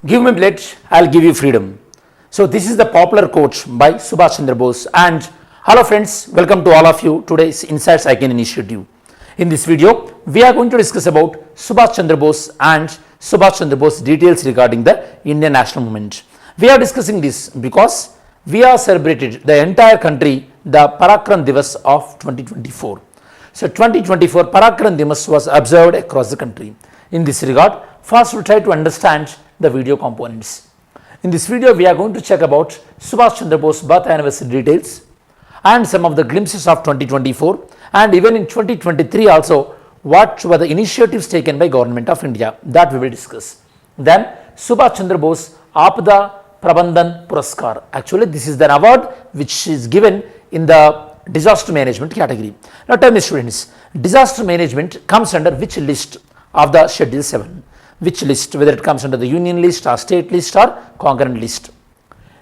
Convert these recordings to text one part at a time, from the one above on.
Give me blood, I'll give you freedom. So this is the popular quote by Subash Chandra Bose. And hello friends, welcome to all of you today's Insights I Can Initiative. In this video, we are going to discuss about Subash Chandra Bose and Subash Chandra Bose details regarding the Indian national movement. We are discussing this because we are celebrated the entire country the Parakram Diwas of 2024. So 2024 Parakram Diwas was observed across the country. In this regard, first we'll try to understand the video components. In this video, we are going to check about Subash Chandra Bose birth anniversary details and some of the glimpses of 2024, and even in 2023 also what were the initiatives taken by Government of India, that we will discuss. Then Subash Chandra Bose Aapda Prabhandhan Puraskar. Actually, this is the award which is given in the disaster management category. Now tell me students, disaster management comes under which list of the Schedule 7? Which list, whether it comes under the union list or state list or concurrent list?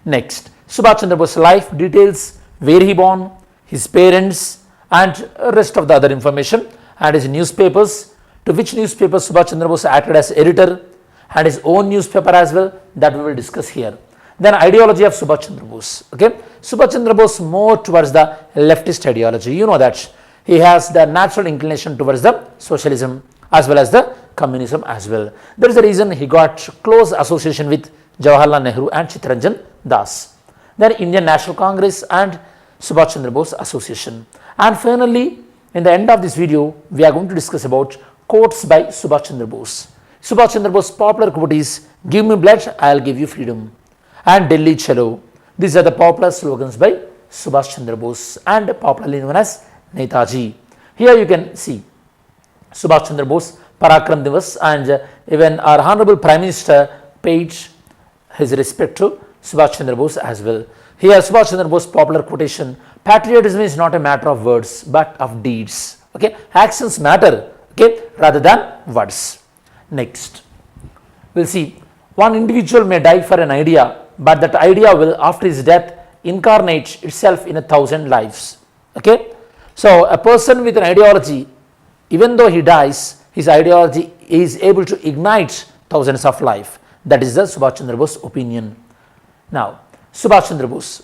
Next, Subash Chandra Bose life details, where he born, his parents and rest of the other information, and his newspapers, to which newspaper Subash Chandra Bose acted as editor, and his own newspaper as well, that we will discuss here. Then ideology of Subash Chandra Bose. Okay, Subash Chandra Bose more towards the leftist ideology. You know that he has the natural inclination towards the socialism as well as the communism as well. There is a reason he got close association with Jawaharlal Nehru and Chittaranjan Das. Then Indian National Congress and Subash Chandra Bose Association. And finally, in the end of this video, we are going to discuss about quotes by Subash Chandra Bose. Subash Chandra Bose's popular quote is, "Give me blood, I'll give you freedom," and "Delhi Chalo." These are the popular slogans by Subash Chandra Bose and popularly known as Netaji. Here you can see Subash Chandra Bose Parakram Diwas, and even our Honorable Prime Minister paid his respect to Subash Chandra Bose as well. Here Subash Chandra Bose popular quotation, "Patriotism is not a matter of words but of deeds." Okay, actions matter, okay, rather than words. Next, we'll see, one individual may die for an idea, but that idea will after his death incarnate itself in 1,000 lives. Okay, so a person with an ideology, even though he dies, his ideology is able to ignite thousands of life. That is the Subash Chandra Bose opinion. Now, Subash Chandra Bose.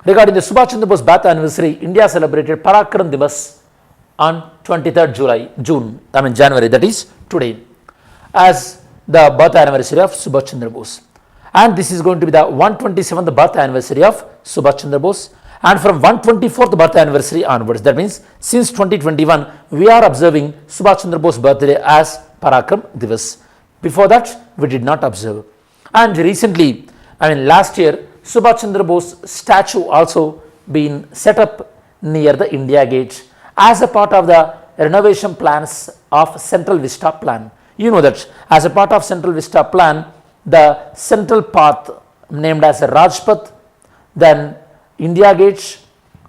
Regarding the Subash Chandra Bose birth anniversary, India celebrated Parakram Diwas on 23rd January, that is today, as the birth anniversary of Subash Chandra Bose. And this is going to be the 127th birth anniversary of Subash Chandra Bose. And from 124th birth anniversary onwards, that means since 2021, we are observing Subash Chandra Bose birthday as Parakram Diwas. Before that, we did not observe. And recently, last year, Subash Chandra Bose statue also been set up near the India Gate as a part of the renovation plans of Central Vista plan. You know that as a part of Central Vista plan, the central path named as Rajpath, then India Gate,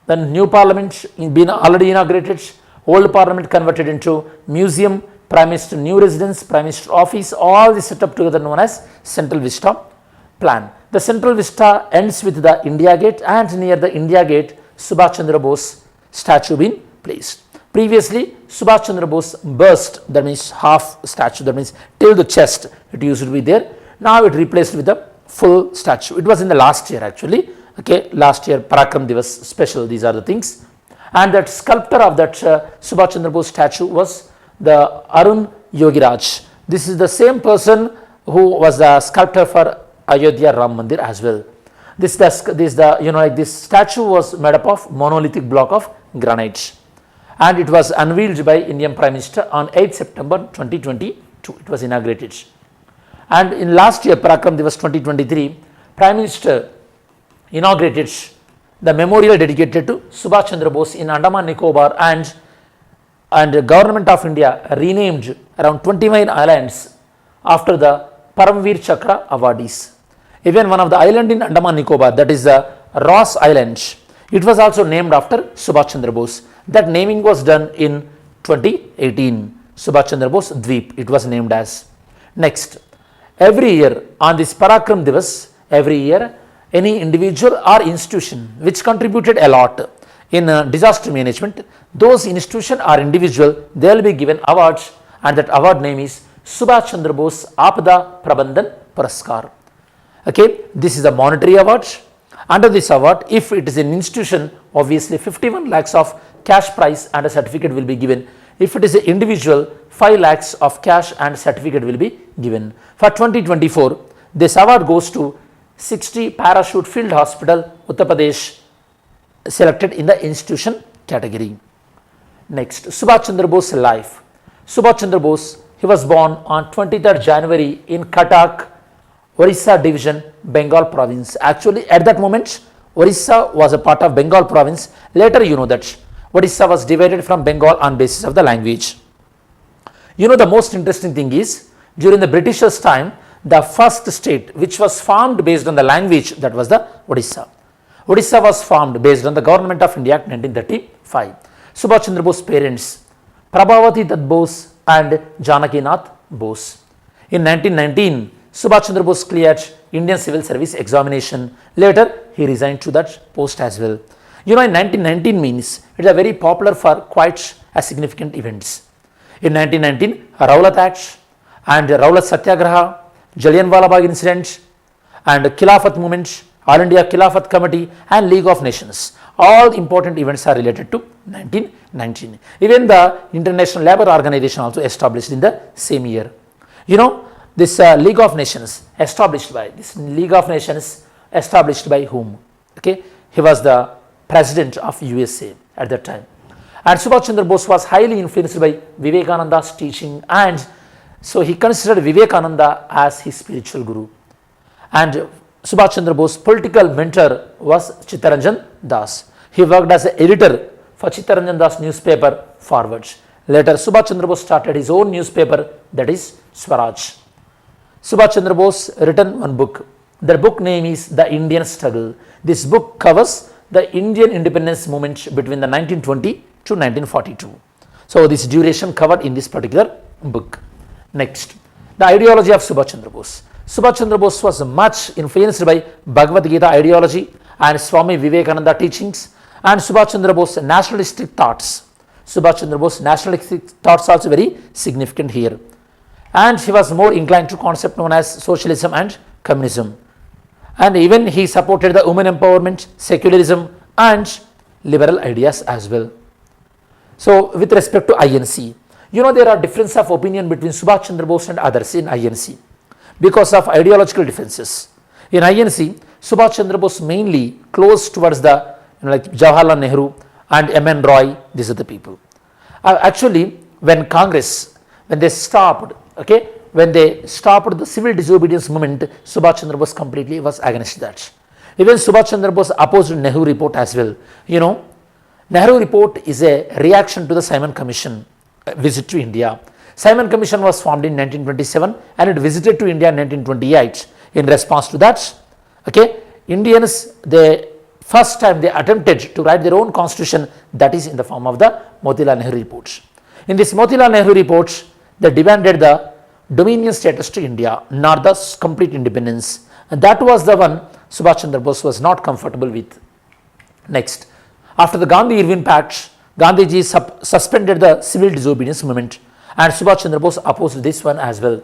then new parliament been already inaugurated, old parliament converted into museum, prime minister new residence, prime minister office, all this set up together known as Central Vista plan. The Central Vista ends with the India Gate, and near the India Gate, Subash Chandra Bose statue been placed. Previously, Subash Chandra Bose bust, that means half statue, that means till the chest, it used to be there. Now it replaced with the full statue. It was in the last year actually. Okay, last year Parakram Diwas special, these are the things. And that sculptor of that Subash Chandra Bose statue was the Arun Yogiraj. This is the same person who was the sculptor for Ayodhya Ram Mandir as well. This statue was made up of monolithic block of granite, and it was unveiled by Indian Prime Minister on 8 September 2022. It was inaugurated. And in last year, Parakram Diwas 2023, Prime Minister inaugurated the memorial dedicated to Subash Chandra Bose in Andaman Nicobar, and the Government of India renamed around 29 islands after the Paramveer Chakra awardees. Even one of the island in Andaman Nicobar, that is the Ross Island, it was also named after Subash Chandra Bose. That naming was done in 2018. Subash Chandra Bose Dweep, it was named as. Next, every year on this Parakram Diwas, every year any individual or institution which contributed a lot in disaster management, those institution or individual, they will be given awards, and that award name is Subash Chandra Bose Aapda Prabhandhan Puraskar. Okay, this is a monetary award. Under this award, if it is an institution, obviously 51 lakhs of cash prize and a certificate will be given. If it is an individual, 5 lakhs of cash and certificate will be given. For 2024, this award goes to 60 Parachute Field Hospital, Uttar Pradesh, selected in the institution category. Next, Subash Chandra Bose life. Subash Chandra Bose, he was born on 23rd January in Cuttack, Orissa division, Bengal province. Actually, at that moment, Orissa was a part of Bengal province. Later, you know that Orissa was divided from Bengal on basis of the language. You know, the most interesting thing is, during the Britishers' time, the first state which was formed based on the language, that was the Odisha. Odisha was formed based on the Government of India Act 1935. Subhash Chandra Bose's parents, Prabhavati Dutt Bose and Janaki Nath Bose. In 1919, Subhash Chandra Bose cleared Indian Civil Service examination. Later, he resigned to that post as well. You know, in 1919 means it is a very popular for quite a significant events. In 1919, Rowlatt Act and Rowlatt Satyagraha, Jallianwala Bagh incident and Khilafat movement, All India Khilafat Committee and League of Nations. All important events are related to 1919. Even the International Labour Organization also established in the same year. You know, this League of Nations established by whom? Okay, he was the president of USA at that time. And Subhash Chandra Bose was highly influenced by Vivekananda's teaching, and so he considered Vivekananda as his spiritual guru. And Subhash Chandra Bose's political mentor was Chittaranjan Das. He worked as an editor for Chittaranjan Das newspaper Forward. Later, Subhash Chandra Bose started his own newspaper, that is Swaraj. Subhash Chandra Bose written one book. The book name is The Indian Struggle. This book covers the Indian independence movement between the 1920 to 1942. So, this duration covered in this particular book. Next, the ideology of Subhash Chandra Bose. Subhash Chandra Bose was much influenced by Bhagavad Gita ideology and Swami Vivekananda teachings and Subhash Chandra Bose nationalistic thoughts. Subhash Chandra Bose nationalistic thoughts also very significant here. And he was more inclined to concept known as socialism and communism. And even he supported the women empowerment, secularism and liberal ideas as well. So, with respect to INC, you know, there are difference of opinion between Subhash Chandra Bose and others in INC because of ideological differences. In INC, Subhash Chandra Bose mainly close towards the like Jawaharlal Nehru and M.N. Roy. These are the people. Actually, when Congress, when they stopped the civil disobedience movement, Subhash Chandra Bose completely was against that. Even Subhash Chandra Bose opposed Nehru report as well. You know, Nehru report is a reaction to the Simon Commission visit to India. Simon Commission was formed in 1927 and it visited to India in 1928. In response to that, okay, Indians, first time they attempted to write their own constitution, that is in the form of the Motilal Nehru report. In this Motilal Nehru report, they demanded the dominion status to India, not the complete independence. And that was the one Subhash Chandra Bose was not comfortable with. Next, after the Gandhi-Irwin Pact, Gandhiji suspended the civil disobedience movement and Subhash Chandra Bose opposed this one as well.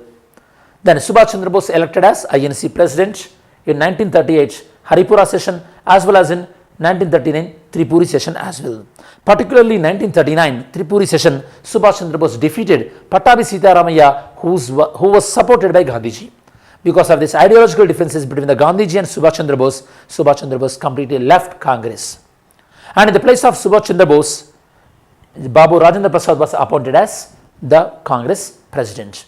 Then Subhash Chandra Bose elected as INC president in 1938 Haripura session as well as in 1939 Tripuri session as well. Particularly in 1939 Tripuri session, Subhash Chandra Bose defeated Pattabi Sitaramaiah who was supported by Gandhiji. Because of these ideological differences between the Gandhiji and Subhash Chandra Bose completely left Congress. And in the place of Subhash Chandra Bose, Babu Rajendra Prasad was appointed as the Congress president.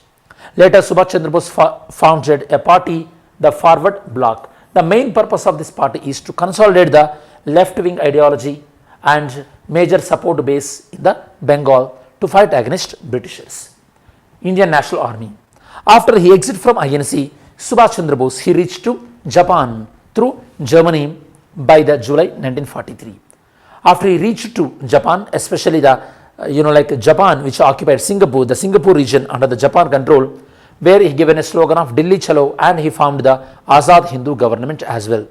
Later, Subhash Chandra Bose founded a party, the Forward Bloc. The main purpose of this party is to consolidate the left-wing ideology and major support base in the Bengal to fight against Britishers. Indian National Army. After he exited from INC, Subhash Chandra Bose, he reached to Japan through Germany by the July 1943. After he reached to Japan, especially the Japan which occupied Singapore, the Singapore region under the Japan control, where he given a slogan of Delhi Chalo and he formed the Azad Hindu government as well.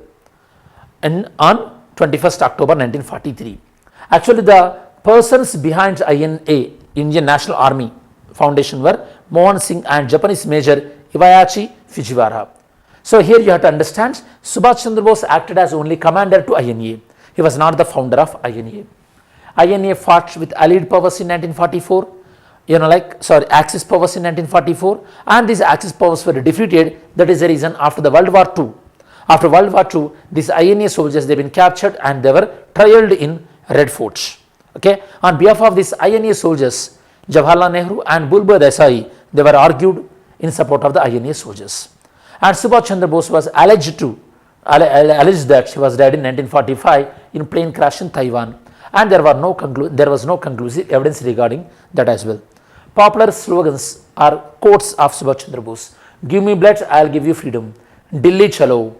And on 21st October 1943. Actually, the persons behind INA, Indian National Army Foundation, were Mohan Singh and Japanese Major Iwayachi Fujiwara. So here you have to understand, Subhash Chandra Bose acted as only commander to INA. He was not the founder of INA. INA fought with Allied powers in 1944, Axis powers in 1944, and these Axis powers were defeated. That is the reason after the World War II. After World War II, these INA soldiers, they've been captured and they were trialed in Red Fort. Okay, on behalf of these INA soldiers, Jawaharlal Nehru and Bulbul Desai, they were argued in support of the INA soldiers. And Subhash Chandra Bose was alleged that he was dead in 1945 in plane crash in Taiwan, and there was no conclusive evidence regarding that as well. Popular slogans are quotes of Subhash Chandra Bose. Give me blood, I'll give you freedom. Delhi Chalo.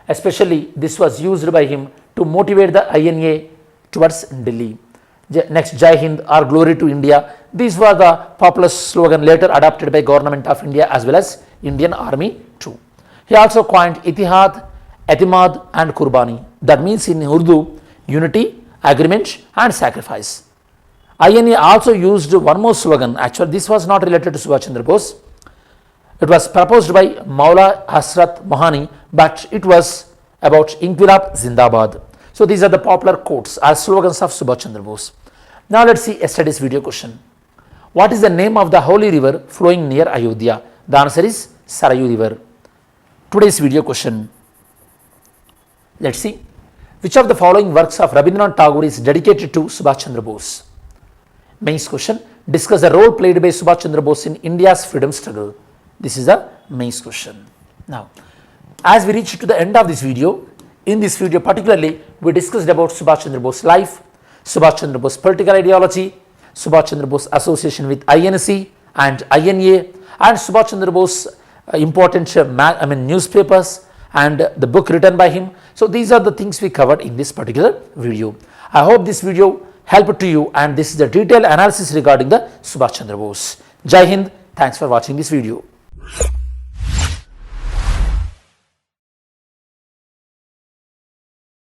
Especially this was used by him to motivate the INA towards Delhi. Next, Jai Hind or Glory to India. These were the popular slogan later adopted by Government of India as well as Indian Army too. He also coined Itihad, Etimad and Kurbani. That means in Urdu, unity, agreement and sacrifice. INA also used one more slogan. Actually, this was not related to Subhash Chandra Bose. It was proposed by Maula Hasrat Mohani, but it was about Inquilab Zindabad. So these are the popular quotes or slogans of Subhash Chandra Bose. Now let's see yesterday's video question. What is the name of the holy river flowing near Ayodhya? The answer is Sarayu River. Today's video question. Let's see. Which of the following works of Rabindranath Tagore is dedicated to Subhash Chandra Bose? Mains question. Discuss the role played by Subhash Chandra Bose in India's freedom struggle. This is the mains question. Now, as we reach to the end of this video, in this video particularly, we discussed about Subhash Chandra Bose's life, Subhash Chandra Bose's political ideology, Subhash Chandra Bose's association with INC and INA, and Subhash Chandra Bose's important newspapers and the book written by him. So these are the things we covered in this particular video. I hope this video helped to you, and this is the detailed analysis regarding the Subhash Chandra Bose. Jai Hind. Thanks for watching this video.